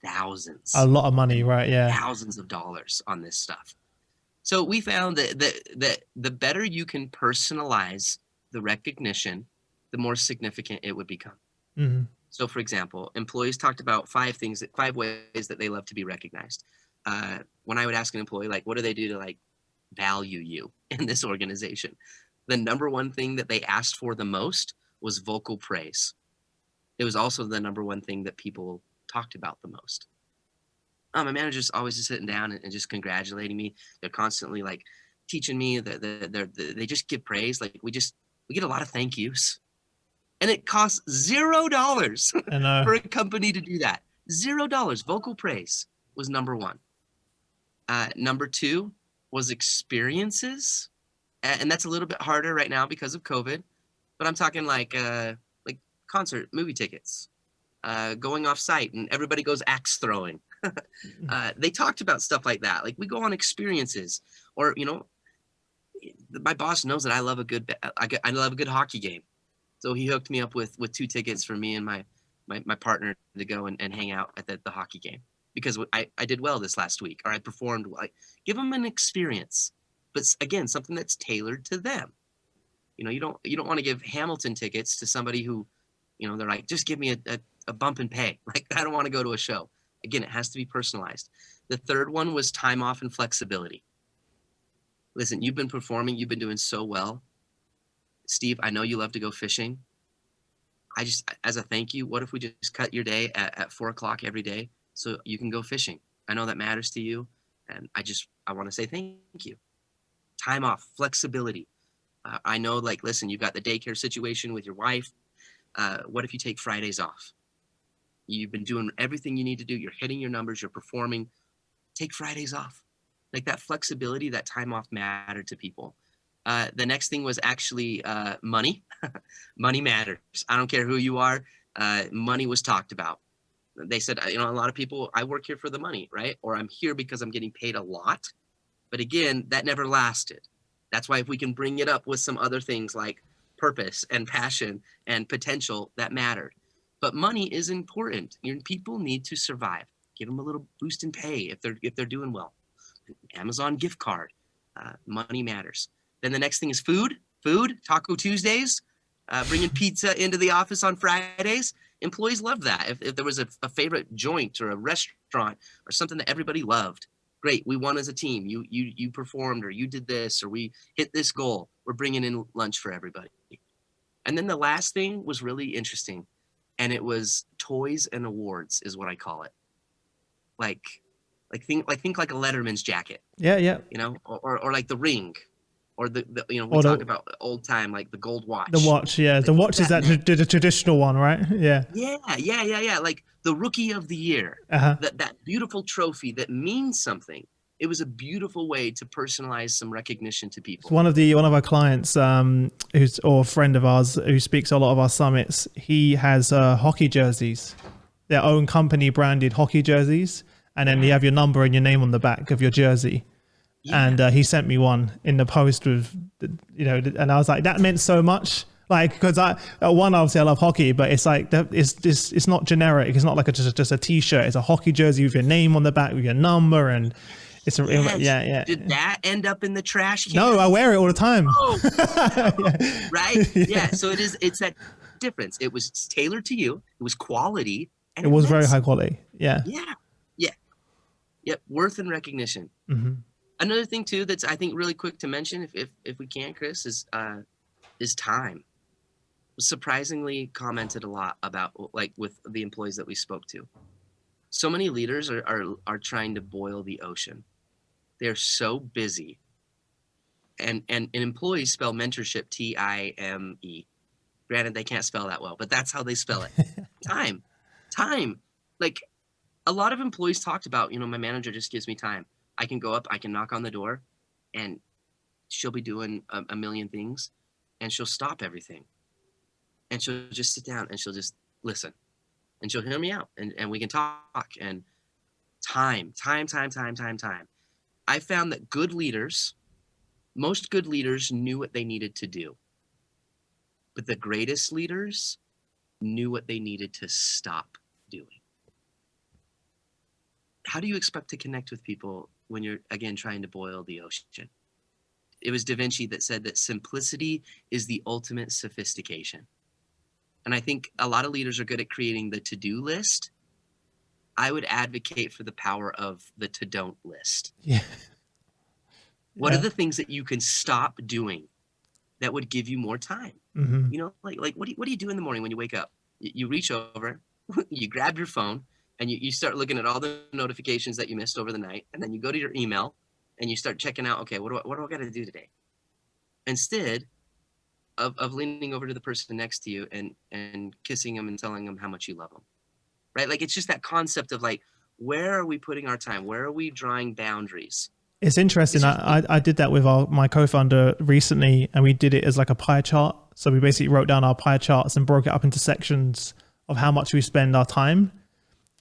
thousands. A lot of money, right? Yeah. Thousands of dollars on this stuff. So we found that the better you can personalize the recognition, the more significant it would become. Mm-hmm. So, for example, employees talked about 5 ways that they love to be recognized. When I would ask an employee, like, what do they do to like value you in this organization? The number one thing that they asked for the most was vocal praise. It was also the number one thing that people talked about the most. My manager's always just sitting down and just congratulating me. They're constantly like teaching me they just give praise. Like we get a lot of thank yous, and it costs $0 for a company to do that. $0. Vocal praise was number 1. Number 2 was experiences. And that's a little bit harder right now because of COVID, but I'm talking like concert, movie tickets, going off site and everybody goes axe throwing. They talked about stuff like that. Like, we go on experiences, or, my boss knows that I love a good hockey game. So he hooked me up with 2 tickets for me and my partner to go and hang out at the hockey game, because I did well this last week, or I performed well. Give them an experience, but again, something that's tailored to them. You don't want to give Hamilton tickets to somebody who, they're like, just give me a bump in pay. Like, I don't want to go to a show. Again, it has to be personalized. The third one was time off and flexibility. Listen, you've been performing, you've been doing so well. Steve, I know you love to go fishing. As a thank you, what if we just cut your day at 4:00 every day so you can go fishing? I know that matters to you, and I want to say thank you. Time off, flexibility. I know, like, listen, you've got the daycare situation with your wife. What if you take Fridays off? You've been doing everything you need to do. You're hitting your numbers. You're performing. Take Fridays off. Like, that flexibility, that time off mattered to people. The next thing was actually money. Money matters. I don't care who you are. Money was talked about. They said, a lot of people, I work here for the money, right? Or I'm here because I'm getting paid a lot. But again, that never lasted. That's why if we can bring it up with some other things like purpose and passion and potential, that mattered. But money is important. People need to survive. Give them a little boost in pay if they're doing well. Amazon gift card. Money matters. Then the next thing is food. Taco Tuesdays. Bringing pizza into the office on Fridays. Employees love that. If there was a favorite joint or a restaurant or something that everybody loved, great, we won as a team. You performed, or you did this, or we hit this goal. We're bringing in lunch for everybody. And then the last thing was really interesting, and it was toys and awards is what I call it. Like, Think like a Letterman's jacket, Yeah, yeah. you know, or like the ring, or the you know, we Or talk about old time, like the gold the watch. watch, yeah. Like, The what watch does is that mean? the traditional one, right? Yeah. Yeah. Like the rookie of the year, Uh-huh. that beautiful trophy that means something. It was a beautiful way to personalize some recognition to people. So one of our clients, who's or a friend of ours who speaks at a lot of our summits, he has hockey jerseys, their own company branded hockey jerseys, and then you have your number and your name on the back of your jersey. Yeah. And he sent me one in the post with, you know, and I was like, that meant so much. Like, because obviously I love hockey, but it's like it's not generic. It's not like just a t-shirt. It's a hockey jersey with your name on the back with your number, and it's a yeah. Did that end up in the trash can? No, I wear it all the time. Oh, Yeah. right? Yeah. So it's that difference. It was tailored to you. It was quality. And It was meant very high something. quality. Yeah. Yeah. Yep. Worth and recognition. Mm-hmm. Another thing too that's I think really quick to mention, if we can, Chris, is time. Surprisingly commented a lot about, like, with the employees that we spoke to. So many leaders are trying to boil the ocean. They're so busy. And employees spell mentorship Time. Granted, they can't spell that well, but that's how they spell it. Time. Like, a lot of employees talked about, you know, my manager just gives me time. I can go up, I can knock on the door, and she'll be doing a million things, and she'll stop everything. And she'll just sit down and she'll just listen, and she'll hear me out, and we can talk. And time. I found that most good leaders knew what they needed to do, but the greatest leaders knew what they needed to stop doing. How do you expect to connect with people when you're, again, trying to boil the ocean? It was Da Vinci that said that simplicity is the ultimate sophistication. And I think a lot of leaders are good at creating the to-do list. I would advocate for the power of the to-don't list. Yeah. What are the things that you can stop doing that would give you more time? Mm-hmm. You know, like what do you do in the morning when you wake up? You reach over, you grab your phone, and you start looking at all the notifications that you missed over the night. And then you go to your email and you start checking out, okay, what do I got to do today? Instead of leaning over to the person next to you and kissing them and telling them how much you love them, right? Like, it's just that concept of, like, where are we putting our time? Where are we drawing boundaries? It's interesting. I did that with my co-founder recently, and we did it as like a pie chart. So we basically wrote down our pie charts and broke it up into sections of how much we spend our time.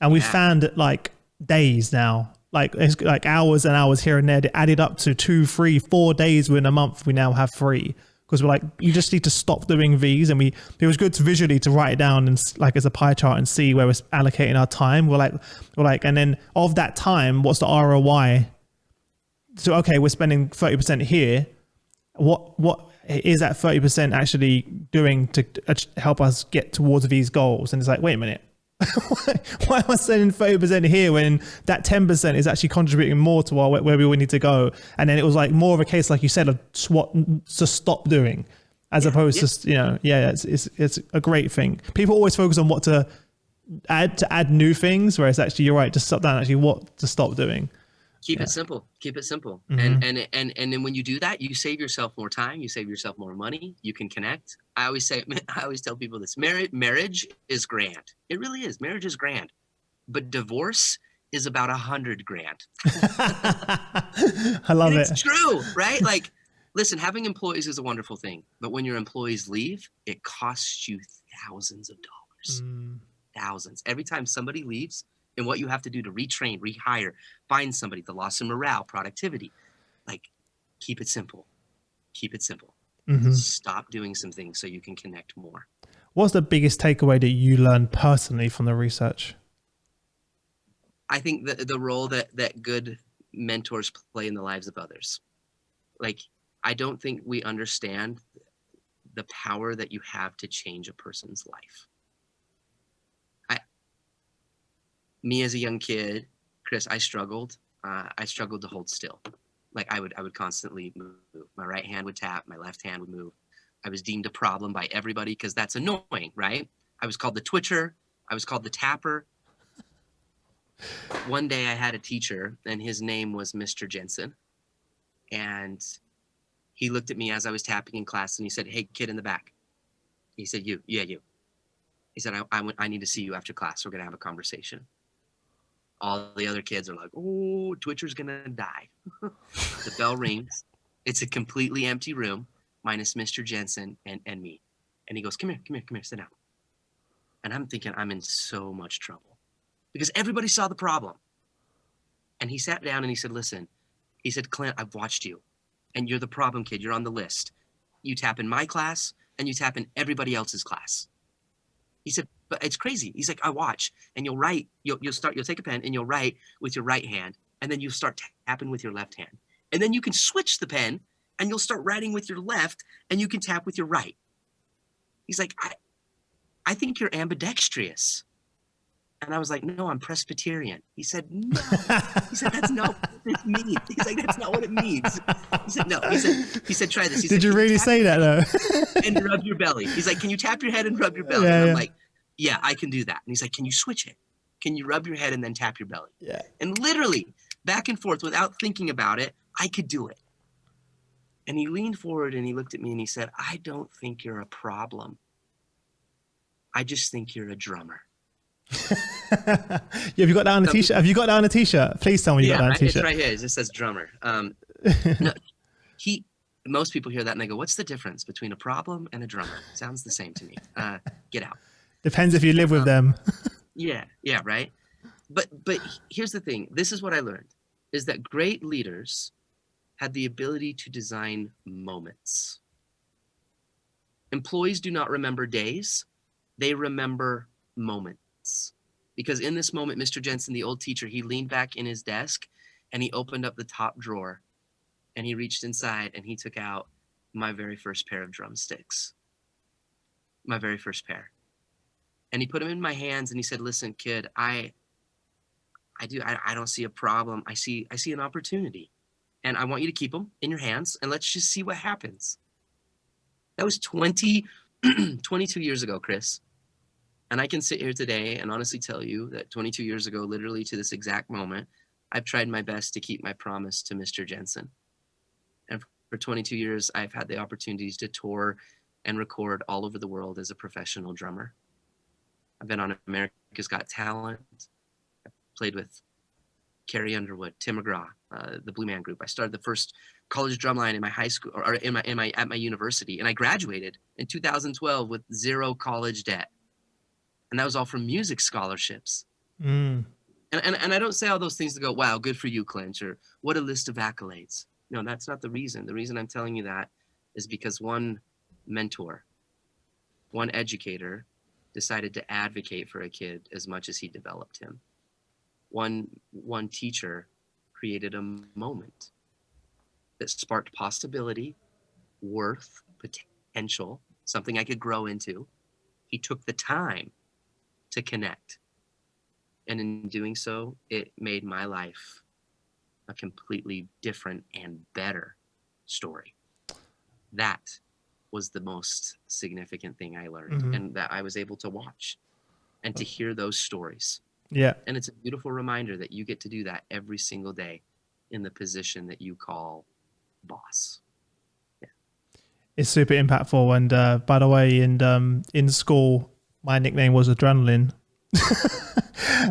And we found it like days now, like it's like hours and hours here and there. It added up to 2, 3, 4 days within a month. We now have 3. Because we're like, you just need to stop doing these. And it was good to visually to write it down and like as a pie chart and see where we're allocating our time. We're like, and then of that time, what's the ROI? So, okay, we're spending 30% here. What is that 30% actually doing to help us get towards these goals? And it's like, wait a minute. Why am I spending 30% here when that 10% is actually contributing more to where we need to go? And then it was like more of a case, like you said, of what to stop doing, as opposed to, you know, it's a great thing. People always focus on what to add new things, whereas actually you're right, just stop down actually what to stop doing. Keep it simple. Mm-hmm. And then when you do that, you save yourself more time. You save yourself more money. You can connect. I always tell people this: marriage is grand. It really is. Marriage is grand, but divorce is about $100 grand. I love it. It's true, right? Like, listen, having employees is a wonderful thing, but when your employees leave, it costs you thousands of dollars. Thousands. Every time somebody leaves, and what you have to do to retrain, rehire, find somebody, the loss of morale, productivity. Like, keep it simple. Mm-hmm. Stop doing some things so you can connect more. What's the biggest takeaway that you learned personally from the research? I think the role that good mentors play in the lives of others. Like, I don't think we understand the power that you have to change a person's life. Me as a young kid, Chris, I struggled to hold still. Like, I would constantly move. My right hand would tap, my left hand would move. I was deemed a problem by everybody because that's annoying, right? I was called the twitcher. I was called the tapper. one day I had a teacher, and his name was Mr. Jensen. And he looked at me as I was tapping in class, and he said, "Hey, kid in the back." He said, "You." "Yeah, you." He said, I need to see you after class. We're going to have a conversation." All the other kids are like, "Oh, Twitcher's going to die." The bell rings. It's a completely empty room, minus Mr. Jensen and me. And he goes, come here, sit down." And I'm thinking I'm in so much trouble because everybody saw the problem. And he sat down and he said, "Listen," he said, "Clint, I've watched you, and you're the problem kid. You're on the list. You tap in my class and you tap in everybody else's class." He said, "But it's crazy." He's like, "I watch, and you'll write, you'll take a pen and you'll write with your right hand, and then you start tapping with your left hand. And then you can switch the pen and you'll start writing with your left and you can tap with your right." He's like, I think you're ambidextrous." And I was like, "No, I'm Presbyterian." He said, "No." He said, "That's not what this means." He's like, "That's not what it means." He said, "No." He said, "Try this." He Did said, you really say that though? "And rub your belly." He's like, "Can you tap your head and rub your belly?" Yeah, and I'm yeah. like, "Yeah, I can do that." And he's like, "Can you switch it? Can you rub your head and then tap your belly?" Yeah. And literally back and forth without thinking about it, I could do it. And he leaned forward and he looked at me and he said, "I don't think you're a problem. I just think you're a drummer." Have you got that on a t-shirt? Have you got that on a t-shirt? Please tell me you got that on a t-shirt. It's right here. It just says drummer. No, most people hear that and they go, "What's the difference between a problem and a drummer?" Sounds the same to me. Get out. Depends if you live with them. Yeah, right. But here's the thing. This is what I learned, is that great leaders had the ability to design moments. Employees do not remember days. They remember moments. Because in this moment, Mr. Jensen, the old teacher, he leaned back in his desk and he opened up the top drawer and he reached inside and he took out my very first pair of drumsticks. My very first pair. And he put them in my hands and he said, "Listen, kid, I don't see a problem. I see an opportunity. And I want you to keep them in your hands and let's just see what happens." That was 22 years ago, Chris. And I can sit here today and honestly tell you that 22 years ago, literally to this exact moment, I've tried my best to keep my promise to Mr. Jensen. And for 22 years, I've had the opportunities to tour and record all over the world as a professional drummer. I've been on America's Got Talent. I played with Carrie Underwood, Tim McGraw, the Blue Man Group. I started the first college drumline in my high school or at my university, and I graduated in 2012 with 0 college debt. And that was all from music scholarships. And I don't say all those things to go, "Wow, good for you, Clint," or "What a list of accolades." No, that's not the reason. The reason I'm telling you that is because one mentor, one educator decided to advocate for a kid as much as he developed him. One teacher created a moment that sparked possibility, worth, potential, something I could grow into. He took the time to connect. And in doing so, it made my life a completely different and better story. That was the most significant thing I learned, and that I was able to watch and to hear those stories. Yeah. And it's a beautiful reminder that you get to do that every single day in the position that you call boss. Yeah. It's super impactful. And by the way, in school, my nickname was Adrenaline.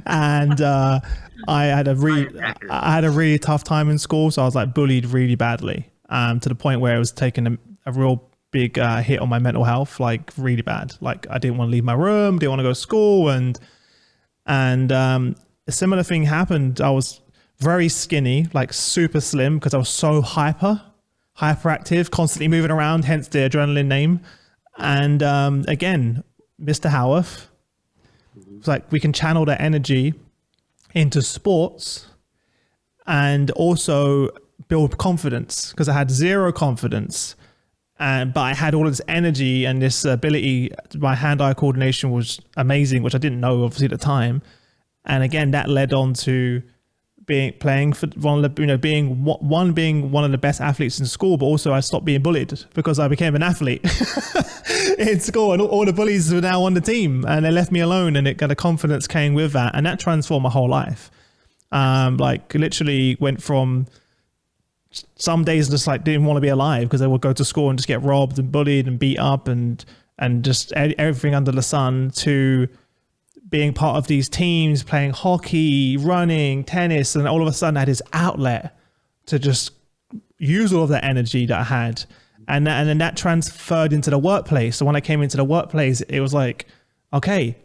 And I had a really tough time in school. So I was like bullied really badly, to the point where it was taking a real big hit on my mental health, like really bad. Like I didn't want to leave my room, didn't want to go to school. And a similar thing happened. I was very skinny, like super slim, because I was so hyperactive, constantly moving around, hence the Adrenaline name. And again, Mr. Howarth, it's like we can channel that energy into sports and also build confidence, because I had 0 confidence, but I had all of this energy and this ability. My hand-eye coordination was amazing, which I didn't know obviously at the time. And again, that led on to being one of the best athletes in school, but also I stopped being bullied because I became an athlete in school, and all the bullies were now on the team and they left me alone, and the confidence came with that, and that transformed my whole life. Like literally went from some days just like didn't want to be alive because they would go to school and just get robbed and bullied and beat up and just everything under the sun, to being part of these teams, playing hockey, running, tennis, and all of a sudden I had this outlet to just use all of that energy that I had. And then that transferred into the workplace. So when I came into the workplace, it was like, okay,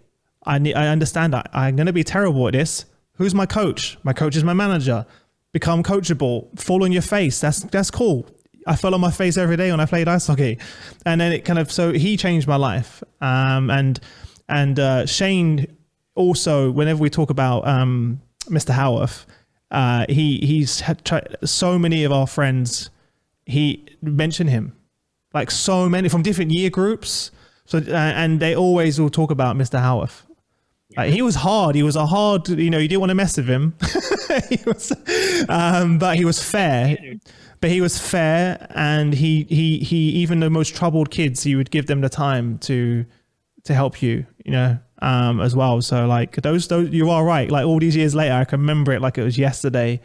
I understand that I'm going to be terrible at this. Who's my coach? My coach is my manager. Become coachable, fall on your face. That's cool. I fell on my face every day when I played ice hockey. And then it kind of, so he changed my life. And Shane also, whenever we talk about Mr. Howarth, he's had so many of our friends, he mentioned him, like so many from different year groups. So, and they always will talk about Mr. Howarth. He was hard. He was a hard, you didn't want to mess with him. But he was fair. But he was fair, and he even the most troubled kids, he would give them the time to help you, as well. So like those you are right. Like all these years later, I can remember it like it was yesterday.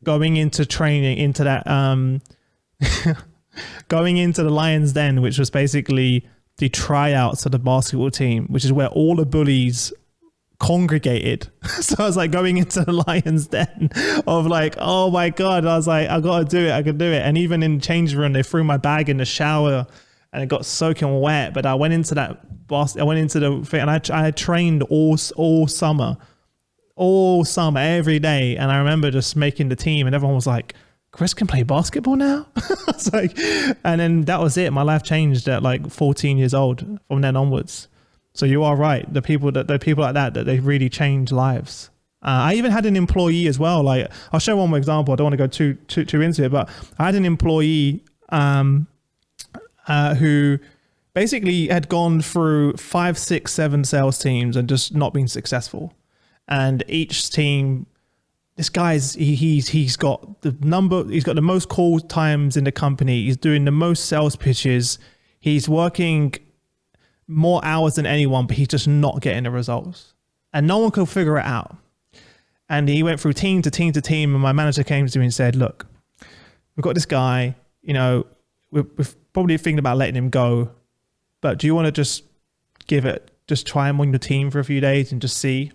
Going into training, into that, going into the Lions Den, which was basically the tryouts of the basketball team, which is where all the bullies congregated. So I was like going into the Lions Den of like, oh my God. I was like, I got to do it. I could do it. And even in the change room, they threw my bag in the shower and it got soaking wet. But I went into the thing, and I had trained all summer, every day. And I remember just making the team, and everyone was like, Chris can play basketball now? I was like, and then that was it. My life changed at like 14 years old from then onwards. So you are right. The people like that they really change lives. I even had an employee as well. Like I'll show one more example. I don't want to go too into it, but I had an employee who basically had gone through 5, 6, 7 sales teams and just not been successful. And each team, this guy's he's got the most call times in the company. He's doing the most sales pitches. He's working more hours than anyone, but he's just not getting the results. And no one could figure it out. And he went through team to team to team, and my manager came to me and said, look, we've got this guy, we're probably thinking about letting him go, but do you want to just try him on your team for a few days and just see?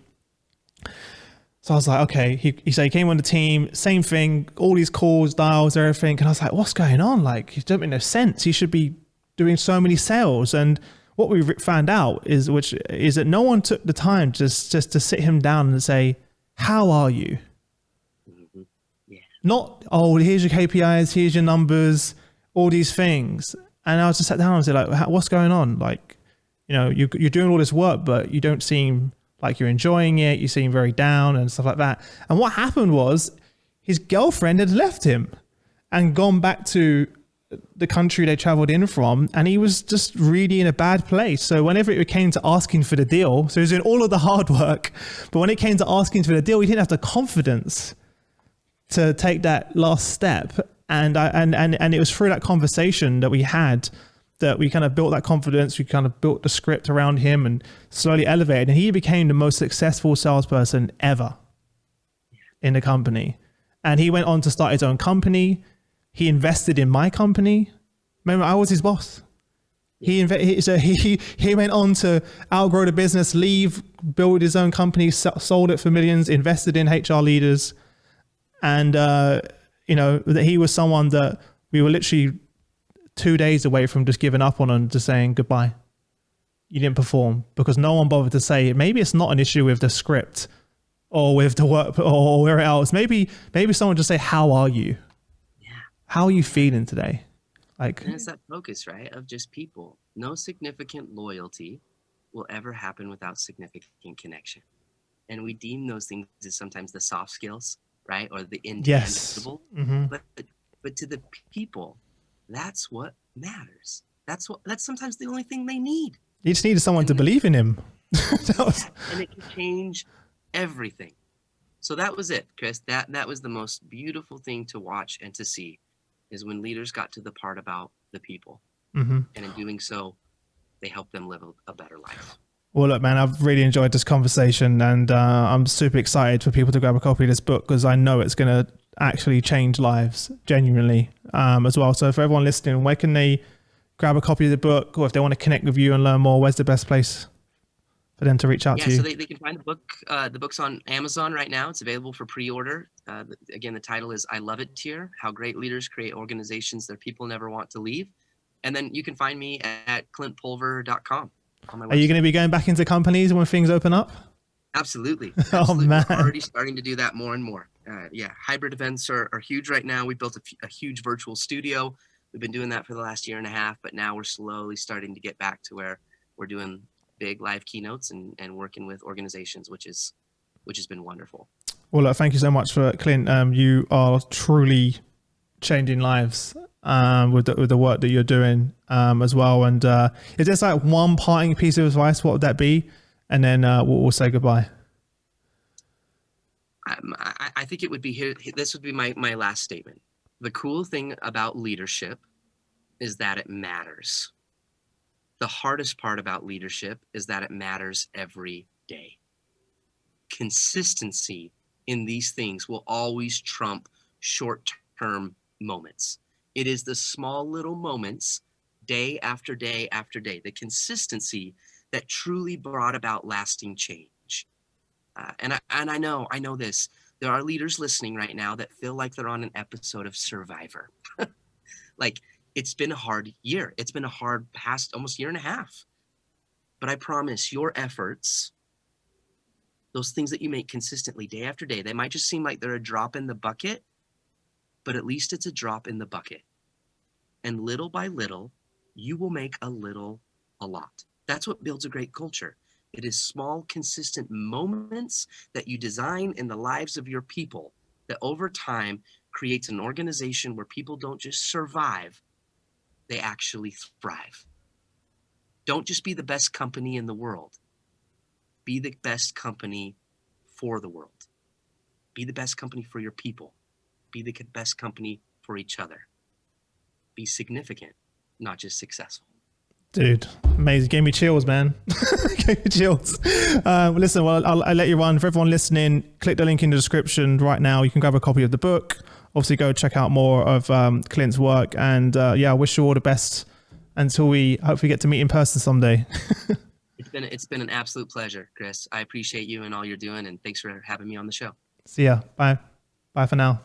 So I was like, okay. He said he came on the team, same thing, all these calls, dials, everything. And I was like, what's going on? Like, it doesn't make no sense. He should be doing so many sales. And what we found out is that no one took the time just to sit him down and say, how are you? Mm-hmm. Yeah. Not, oh, here's your KPIs, here's your numbers, all these things. And I was just sat down and said, like, what's going on? Like, you're doing all this work, but you don't seem like you're enjoying it. You seem very down and stuff like that. And what happened was his girlfriend had left him and gone back to the country they traveled in from, and he was just really in a bad place. So whenever it came to asking for the deal, so he was doing all of the hard work, but when it came to asking for the deal, he didn't have the confidence to take that last step. And it was through that conversation that we had that we kind of built that confidence. We kind of built the script around him and slowly elevated, and he became the most successful salesperson ever in the company. And he went on to start his own company. He invested in my company. Remember, I was his boss. He went on to outgrow the business, leave, build his own company, sold it for millions, invested in HR leaders. And, that he was someone that we were literally 2 days away from just giving up on and just saying goodbye. You didn't perform, because no one bothered to say, maybe it's not an issue with the script or with the work or where else. Maybe someone just say, how are you? How are you feeling today? And it's that focus, right, of just people. No significant loyalty will ever happen without significant connection. And we deem those things as sometimes the soft skills, right, or the intangible. Yes. Mm-hmm. But to the people, that's what matters. That's sometimes the only thing they need. You just needed someone to believe in him. And it can change everything. So that was it, Chris. That was the most beautiful thing to watch and to see, is when leaders got to the part about the people. Mm-hmm. And in doing so, they helped them live a better life. Well, look, man, I've really enjoyed this conversation, and I'm super excited for people to grab a copy of this book because I know it's going to actually change lives genuinely as well. So for everyone listening, where can they grab a copy of the book, or if they want to connect with you and learn more, where's the best place for them to reach out to you? So they can find the book. The book's on Amazon right now. It's available for pre-order. Again, the title is I Love It Here, How Great Leaders Create Organizations Their People Never Want to Leave. And then you can find me at clintpulver.com. Are you going to be going back into companies when things open up? Absolutely. Oh, man. We're already starting to do that more and more. Hybrid events are huge right now. We built a huge virtual studio. We've been doing that for the last year and a half, but now we're slowly starting to get back to where we're doing big live keynotes and working with organizations, which has been wonderful. Well, look, thank you so much for Clint. You are truly changing lives with the work that you're doing as well. And is there like one parting piece of advice? What would that be? And then we'll say goodbye. I think it would be here. This would be my last statement. The cool thing about leadership is that it matters. The hardest part about leadership is that it matters every day. Consistency in these things will always trump short-term moments. It is the small little moments, day after day after day, the consistency that truly brought about lasting change. And I know this. There are leaders listening right now that feel like they're on an episode of Survivor. Like, it's been a hard year. It's been a hard past almost year and a half. But I promise your efforts, those things that you make consistently day after day, they might just seem like they're a drop in the bucket, but at least it's a drop in the bucket. And little by little, you will make a lot. That's what builds a great culture. It is small, consistent moments that you design in the lives of your people that over time creates an organization where people don't just survive, they actually thrive. Don't just be the best company in the world. Be the best company for the world. Be the best company for your people. Be the best company for each other. Be significant, not just successful. Dude, amazing. Gave me chills, man. Gave me chills. Listen, well, I'll let you run. For everyone listening, click the link in the description right now. You can grab a copy of the book. Obviously, go check out more of Clint's work. And I wish you all the best until we hopefully get to meet in person someday. It's been an absolute pleasure, Chris. I appreciate you and all you're doing. And thanks for having me on the show. See ya. Bye. Bye for now.